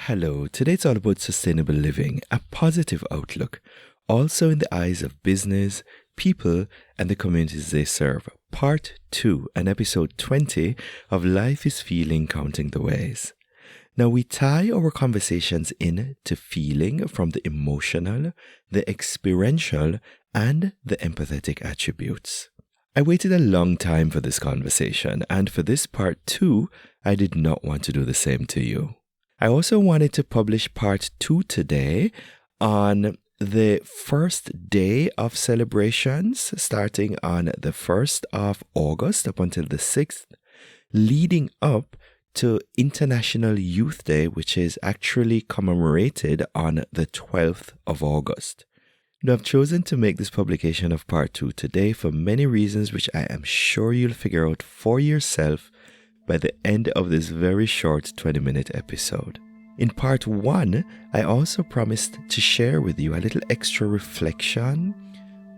Hello, today it's all about sustainable living, a positive outlook, also in the eyes of business, people, and the communities they serve. Part 2 and episode 20 of Life is Feeling Counting the Ways. Now we tie our conversations in to feeling from the emotional, the experiential, and the empathetic attributes. I waited a long time for this conversation, and for this part 2, I did not want to do the same to you. I also wanted to publish part 2 today on the first day of celebrations, starting on the 1st of August up until the 6th, leading up to International Youth Day, which is actually commemorated on the 12th of August. Now, I've chosen to make this publication of part 2 today for many reasons, which I am sure you'll figure out for yourself by the end of this very short 20-minute episode. In part 1, I also promised to share with you a little extra reflection,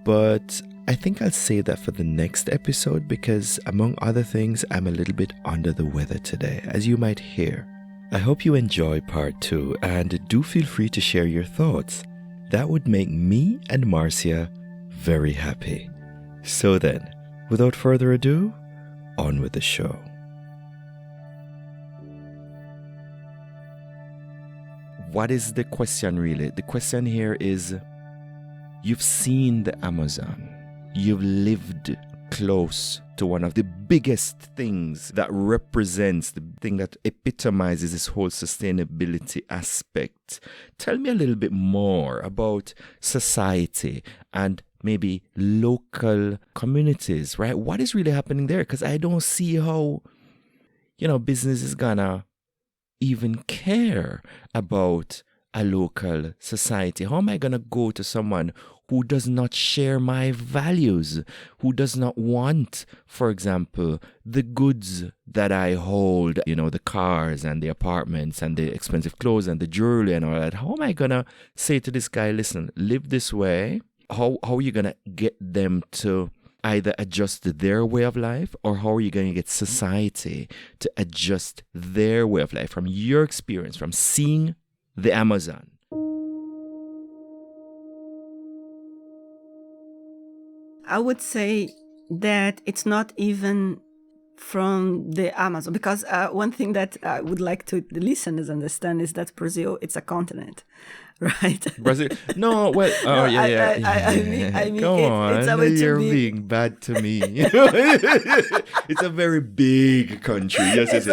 but I think I'll save that for the next episode because, among other things, I'm a little bit under the weather today, as you might hear. I hope you enjoy part 2 and do feel free to share your thoughts. That would make me and Marcia very happy. So then, without further ado, on with the show. What is the question really? The question here is, you've seen the Amazon. You've lived close to one of the biggest things that represents, the thing that epitomizes this whole sustainability aspect. Tell me a little bit more about society and maybe local communities, right? What is really happening there? Because I don't see how, business is gonna even care about a local society. How am I going to go to someone who does not share my values, who does not want, for example, the goods that I hold, the cars and the apartments and the expensive clothes and the jewelry and all that? How am I going to say to this guy, listen, live this way? How are you going to get them to either adjust their way of life, or how are you going to get society to adjust their way of life from your experience, from seeing the Amazon? I would say that it's not even from the Amazon, because one thing that I would like to the listeners understand is that Brazil, it's a continent, right? Brazil? No, well, oh, yeah. I mean, Come on, it's a way you're to be... being bad to me. It's a very big country. Yes.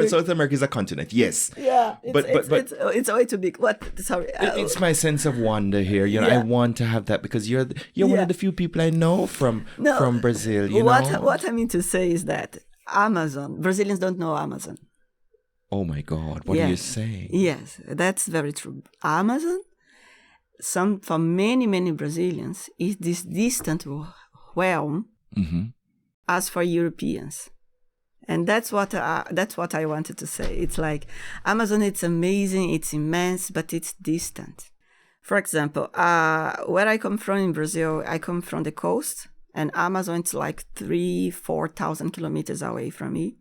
South America is a continent, yes. Yeah, but it's a way too big. What? Sorry. It's my sense of wonder here. I want to have that because you're one of the few people I know from Brazil. What I mean to say is that Amazon, Brazilians don't know Amazon. Oh my God, what are you saying? Yes, that's very true. Amazon, for many Brazilians, is this distant realm as for Europeans. And that's what I wanted to say. It's like Amazon, it's amazing, it's immense, but it's distant. For example, where I come from in Brazil, I come from the coast, and Amazon, it's like 3,000-4,000 kilometers away from me.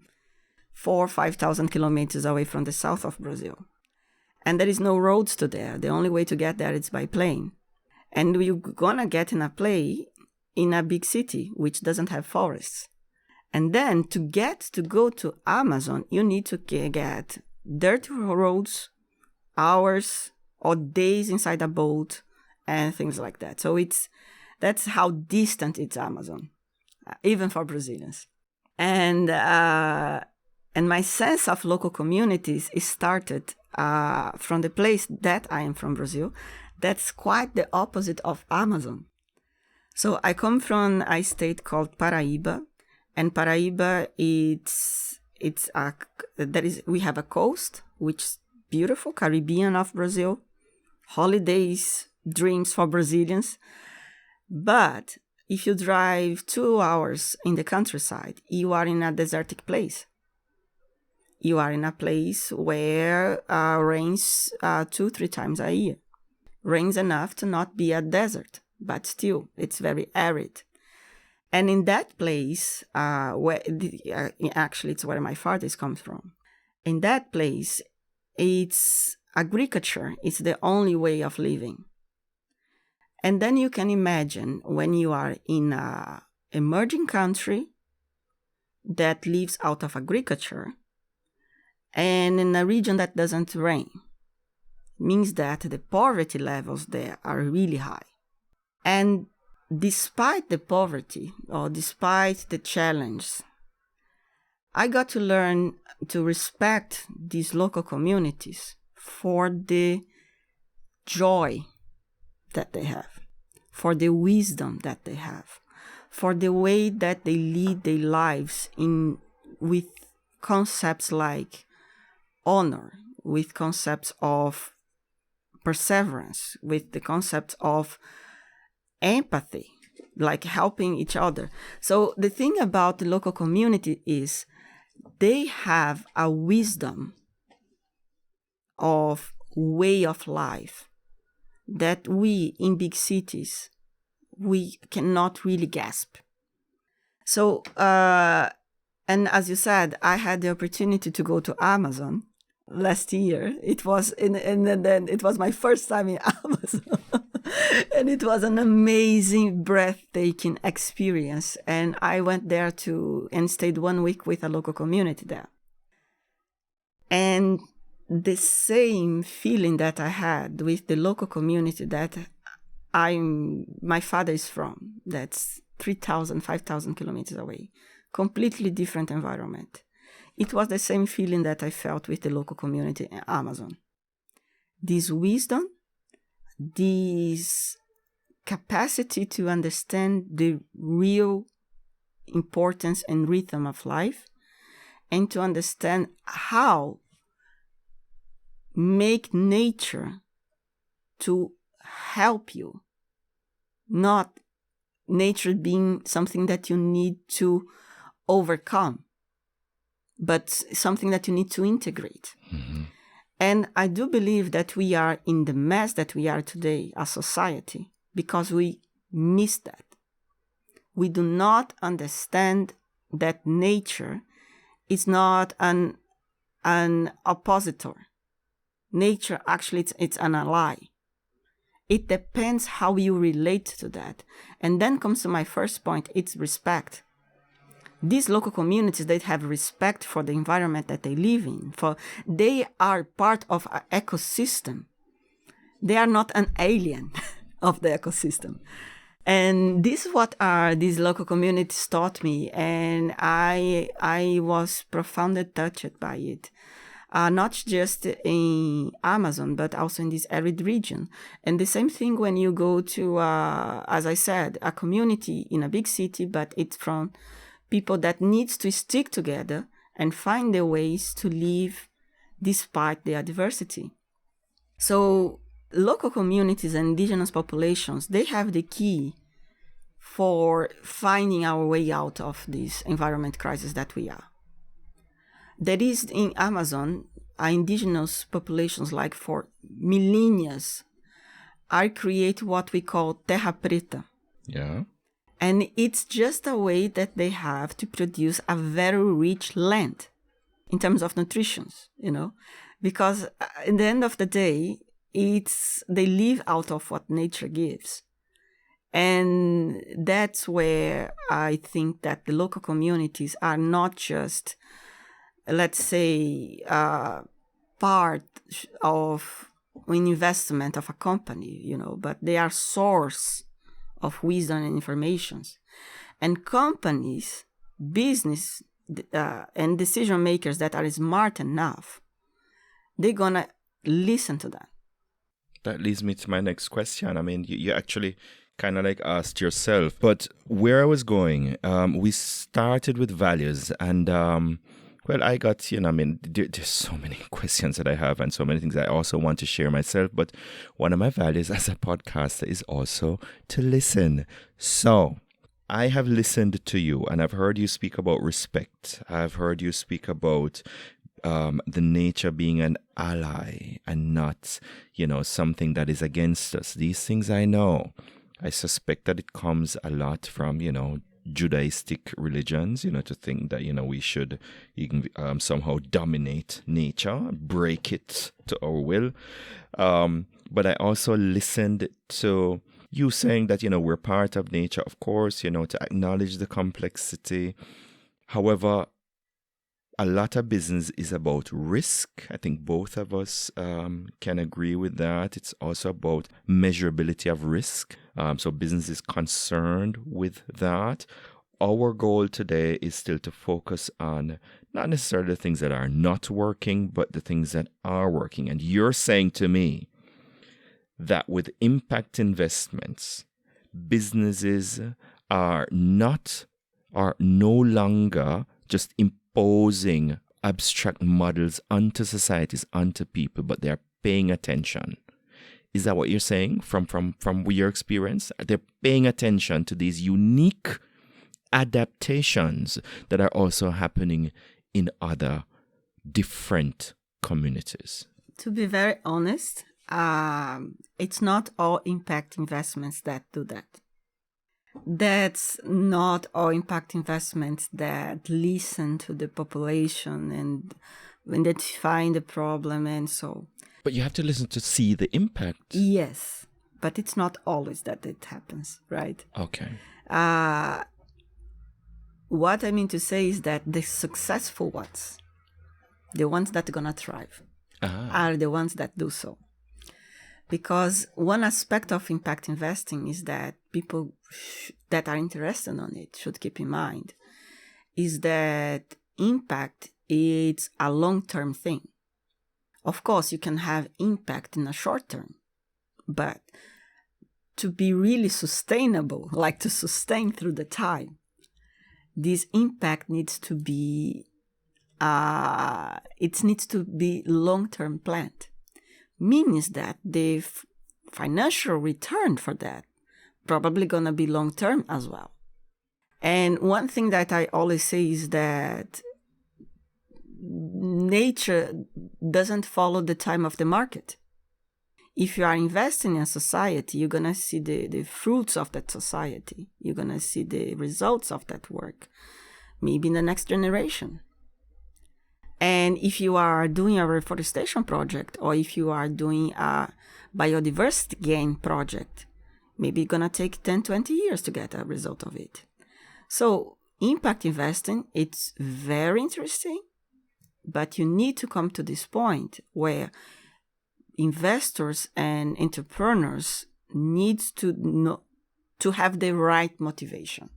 4,000-5,000 kilometers away from the south of Brazil. And there is no roads to there. The only way to get there is by plane. And you're gonna get in a plane in a big city, which doesn't have forests. And then to go to Amazon, you need to get dirty roads, hours or days inside a boat and things like that. So that's how distant it's Amazon, even for Brazilians. And my sense of local communities is started from the place that I am from, Brazil. That's quite the opposite of Amazon. So I come from a state called Paraíba, and Paraíba, we have a coast, which is beautiful, Caribbean of Brazil, holidays, dreams for Brazilians. But if you drive 2 hours in the countryside, you are in a desertic place. You are in a place where rains 2-3 times a year. Rains enough to not be a desert, but still, it's very arid. And in that place, actually it's where my father comes from. In that place, it's agriculture. It's the only way of living. And then you can imagine when you are in an emerging country that lives out of agriculture and in a region that doesn't rain, means that the poverty levels there are really high. And despite the poverty or despite the challenge, I got to learn to respect these local communities for the joy that they have, for the wisdom that they have, for the way that they lead their lives with concepts like honor, with concepts of perseverance, with the concepts of empathy, like helping each other. So the thing about the local community is they have a wisdom of way of life that we in big cities, we cannot really grasp. So, and as you said, I had the opportunity to go to Amazon last year. It was and then it was my first time in Amazon. And it was an amazing, breathtaking experience. And I went there and stayed 1 week with a local community there. And the same feeling that I had with the local community that my father is from, that's 3,000, 5,000 kilometers away, completely different environment. It was the same feeling that I felt with the local community in Amazon. This wisdom, this capacity to understand the real importance and rhythm of life, and to understand how make nature to help you, not nature being something that you need to overcome, but something that you need to integrate. Mm-hmm. And I do believe that we are in the mess that we are today as society because we miss that. We do not understand that nature is not an oppositor. Nature, actually, it's an ally. It depends how you relate to that. And then comes to my first point, it's respect. These local communities, they have respect for the environment that they live in. They are part of an ecosystem. They are not an alien of the ecosystem. And this is what these local communities taught me. And I was profoundly touched by it. Not just in Amazon, but also in this arid region. And the same thing when you go to, as I said, a community in a big city, but it's from people that needs to stick together and find their ways to live despite their diversity. So local communities and indigenous populations, they have the key for finding our way out of this environment crisis that we are. There is in Amazon, indigenous populations, like for millennia, are create what we call terra preta. Yeah. And it's just a way that they have to produce a very rich land in terms of nutrition, because in the end of the day, they live out of what nature gives. And that's where I think that the local communities are not just, let's say, part of an investment of a company, but they are source of wisdom and informations. And companies, business, and decision makers that are smart enough, they're gonna listen to that. That leads me to my next question. I mean, you actually kind of like asked yourself, but where I was going, we started with values, and well, I got, there's so many questions that I have and so many things I also want to share myself. But one of my values as a podcaster is also to listen. So I have listened to you and I've heard you speak about respect. I've heard you speak about the nature being an ally and not, something that is against us. These things I know. I suspect that it comes a lot from, Judaistic religions, to think that, we should somehow dominate nature, break it to our will. But I also listened to you saying that, we're part of nature, of course, to acknowledge the complexity. However, a lot of business is about risk. I think both of us can agree with that. It's also about measurability of risk. So business is concerned with that. Our goal today is still to focus on not necessarily the things that are not working, but the things that are working. And you're saying to me that with impact investments, businesses are no longer just imposing abstract models onto societies, onto people, but they're paying attention. Is that what you're saying from your experience? They're paying attention to these unique adaptations that are also happening in other different communities. To be very honest, it's not all impact investments that do that. That's not all impact investments that listen to the population and identifying the problem and so. But you have to listen to see the impact. Yes, but it's not always that it happens, right? Okay. What I mean to say is that the successful ones, the ones that are going to thrive, are the ones that do so. Because one aspect of impact investing is that people that are interested on it should keep in mind is that impact is a long-term thing. Of course, you can have impact in a short term, but to be really sustainable, like to sustain through the time, this impact needs to be long-term planned. Means that the financial return for that probably gonna be long-term as well. And one thing that I always say is that nature doesn't follow the time of the market. If you are investing in a society, you're gonna see the fruits of that society. You're gonna see the results of that work, maybe in the next generation. And if you are doing a reforestation project or if you are doing a biodiversity gain project, maybe it's going to take 10, 20 years to get a result of it. So impact investing, it's very interesting, but you need to come to this point where investors and entrepreneurs need to have the right motivation.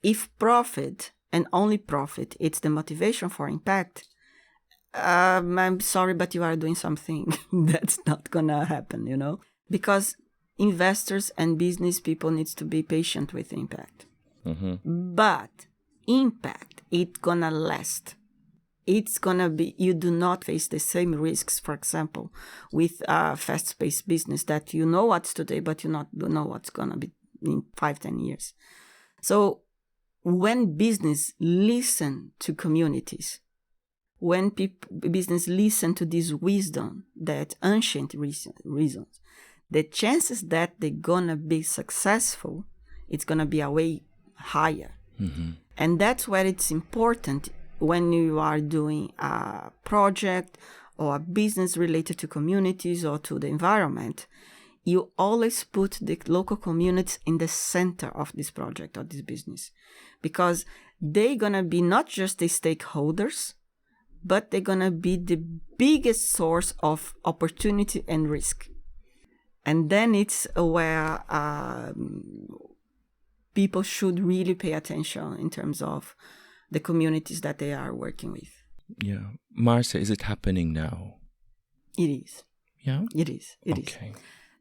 If profit and only profit, it's the motivation for impact, I'm sorry, but you are doing something that's not gonna happen, because investors and business people needs to be patient with impact. Mm-hmm. But impact, it's gonna last. It's gonna be, you do not face the same risks, for example, with a fast-paced business that you know what's today, but you don't know what's gonna be in 5-10 years. So when business listen to communities, when business listen to this wisdom, that ancient reasons, the chances that they're gonna be successful, it's gonna be a way higher. Mm-hmm. And that's where it's important when you are doing a project or a business related to communities or to the environment. You always put the local communities in the center of this project or this business, because they're going to be not just the stakeholders, but they're going to be the biggest source of opportunity and risk. And then it's where people should really pay attention in terms of the communities that they are working with. Yeah. Marcia, is it happening now? It is. Yeah? It is. It is. Okay.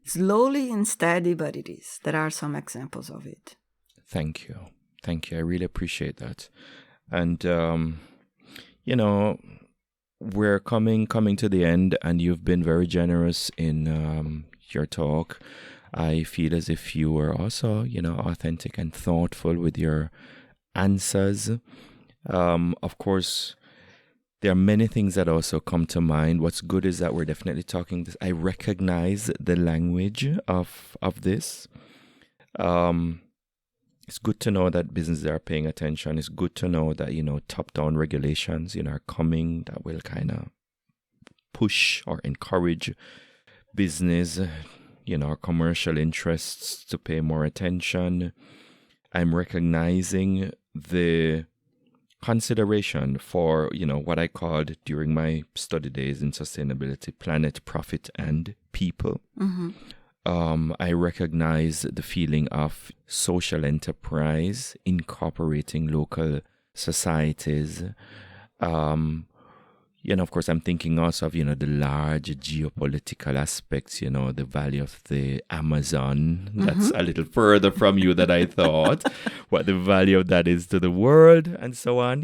Slowly and steady, but it is. There are some examples of it. Thank you. Thank you. I really appreciate that. And, we're coming to the end, and you've been very generous in your talk. I feel as if you were also, authentic and thoughtful with your answers. Of course, there are many things that also come to mind. What's good is that we're definitely talking this. I recognize the language of this. it's good to know that businesses are paying attention. It's good to know that, top-down regulations, are coming that will kind of push or encourage business, or commercial interests to pay more attention. I'm recognizing the consideration for, what I called during my study days in sustainability, planet, profit, and people. I recognize the feeling of social enterprise, incorporating local societies. Of course, I'm thinking also of, the large geopolitical aspects, the value of the Amazon. That's a little further from you than I thought, what the value of that is to the world and so on.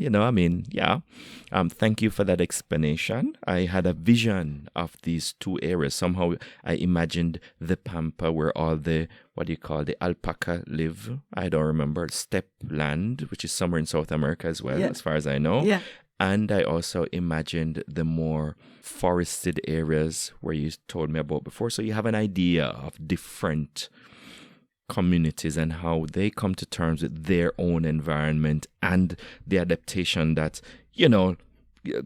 Thank you for that explanation. I had a vision of these two areas. Somehow I imagined the Pampa where all the, the alpaca live. I don't remember, steppe land, which is somewhere in South America as well, as far as I know. Yeah. And I also imagined the more forested areas where you told me about before. So you have an idea of different communities and how they come to terms with their own environment and the adaptation that,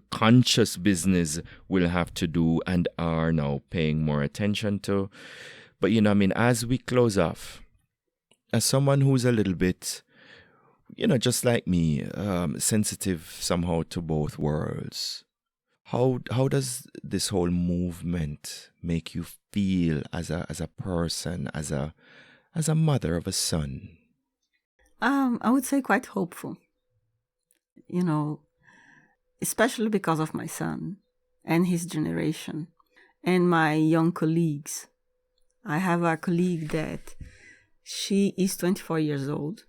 conscious business will have to do and are now paying more attention to. But, as we close off, as someone who's a little bit, just like me, sensitive somehow to both worlds. How does this whole movement make you feel as a person, as a mother of a son? I would say quite hopeful. Especially because of my son and his generation and my young colleagues. I have a colleague that she is 24 years old.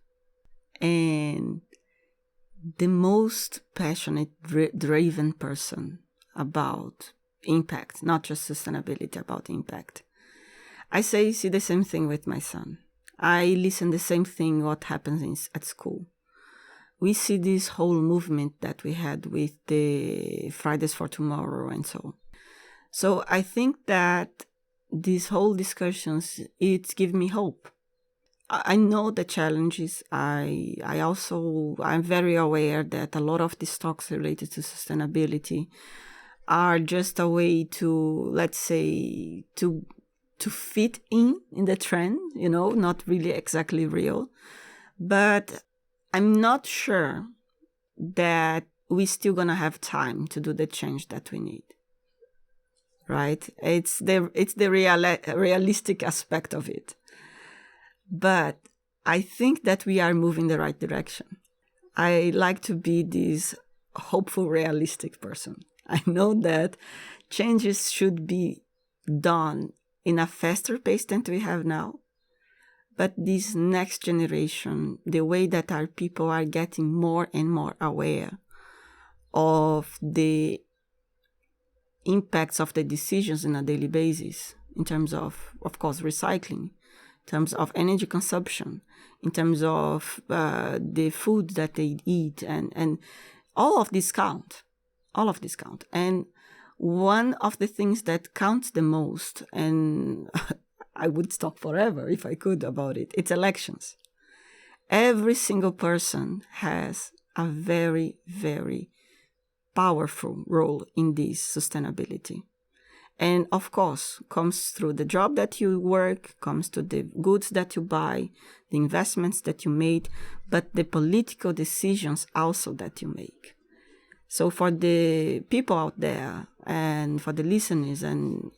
And the most passionate, driven person about impact, not just sustainability, about impact. I see the same thing with my son. I listen the same thing what happens at school. We see this whole movement that we had with the Fridays for Tomorrow and so on. So I think that these whole discussions, it's given me hope. I know the challenges. I'm very aware that a lot of these talks related to sustainability are just a way to, let's say, to fit in the trend, not really exactly real. But I'm not sure that we're still going to have time to do the change that we need. Right? It's the realistic aspect of it. But I think that we are moving the right direction. I like to be this hopeful, realistic person. I know that changes should be done in a faster pace than we have now. But this next generation, the way that our people are getting more and more aware of the impacts of the decisions on a daily basis, in terms of course, recycling, in terms of energy consumption, in terms of the food that they eat, and all of this count. And one of the things that counts the most, and I would talk forever if I could about it, it's elections. Every single person has a very, very powerful role in this sustainability. And of course, comes through the job that you work, comes to the goods that you buy, the investments that you made, but the political decisions also that you make. So for the people out there and for the listeners, and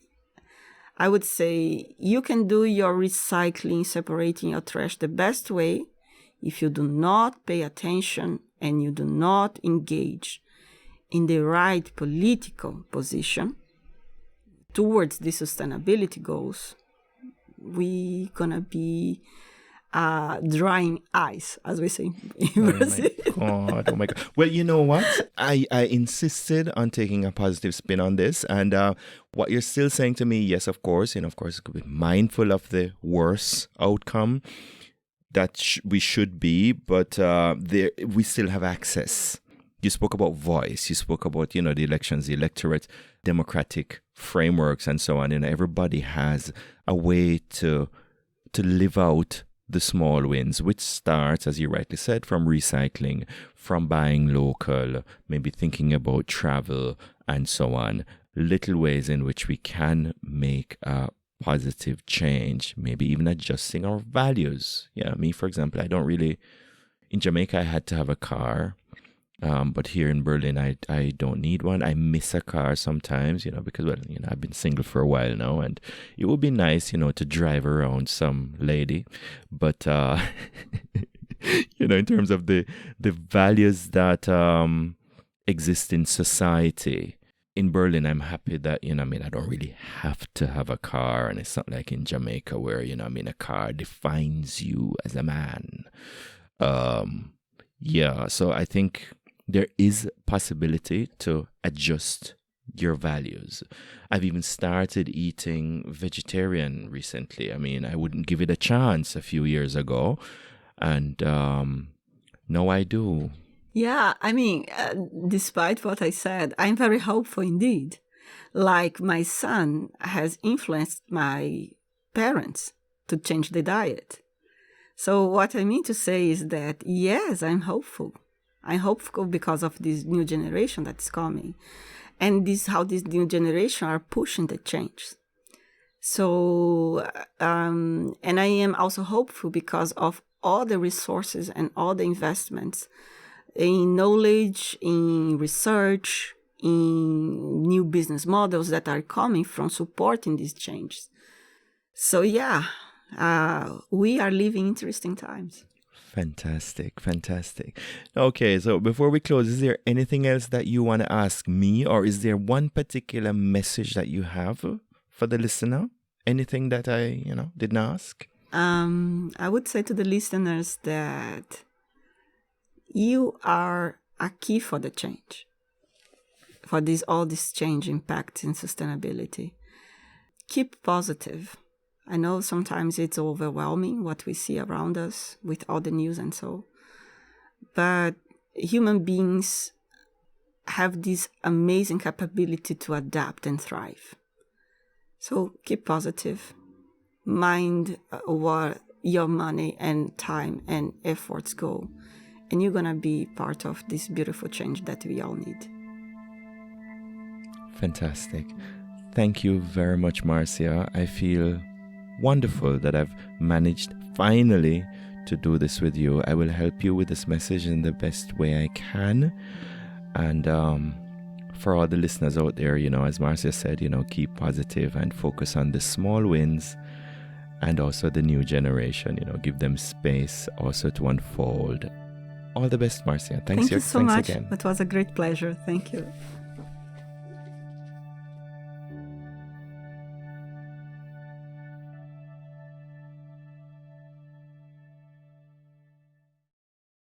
I would say you can do your recycling, separating your trash the best way if you do not pay attention and you do not engage in the right political position towards the sustainability goals. We're gonna be drying ice, as we say in Brazil. Oh my God. Well, you know what? I insisted on taking a positive spin on this. And what you're still saying to me, yes, of course. And of course, be mindful of the worst outcome that we should be. But we still have access. You spoke about voice. You spoke about, the elections, the electorate, democratic frameworks, and so on. Everybody has a way to live out the small wins, which starts, as you rightly said, from recycling, from buying local, maybe thinking about travel and so on. Little ways in which we can make a positive change, maybe even adjusting our values. Yeah, me, for example, in Jamaica, I had to have a car. But here in Berlin, I don't need one. I miss a car sometimes, because, I've been single for a while now, and it would be nice, to drive around some lady. But, in terms of the values that exist in society, in Berlin, I'm happy that, I don't really have to have a car. And it's not like in Jamaica where, a car defines you as a man. So I think there is possibility to adjust your values. I've even started eating vegetarian recently. I wouldn't give it a chance a few years ago. And now I do. Yeah, despite what I said, I'm very hopeful indeed. Like my son has influenced my parents to change the diet. So what I mean to say is that, yes, I'm hopeful. I'm hopeful because of this new generation that's coming. And how this new generation are pushing the change. So, and I am also hopeful because of all the resources and all the investments in knowledge, in research, in new business models that are coming from supporting these changes. So yeah, we are living interesting times. Fantastic. Okay, so before we close, is there anything else that you want to ask me, or is there one particular message that you have for the listener? Anything that I, didn't ask? I would say to the listeners that you are a key for the change, for all this change impact in sustainability. Keep positive. I know sometimes it's overwhelming what we see around us with all the news and so, but human beings have this amazing capability to adapt and thrive. So keep positive. Mind where your money and time and efforts go, and you're going to be part of this beautiful change that we all need. Fantastic. Thank you very much, Marcia. I feel wonderful that I've managed finally to do this with you. I will help you with this message in the best way I can. And for all the listeners out there, as Marcia said, keep positive and focus on the small wins, and also the new generation, give them space also to unfold. All the best, Marcia. Thanks so much. Again. It was a great pleasure. Thank you.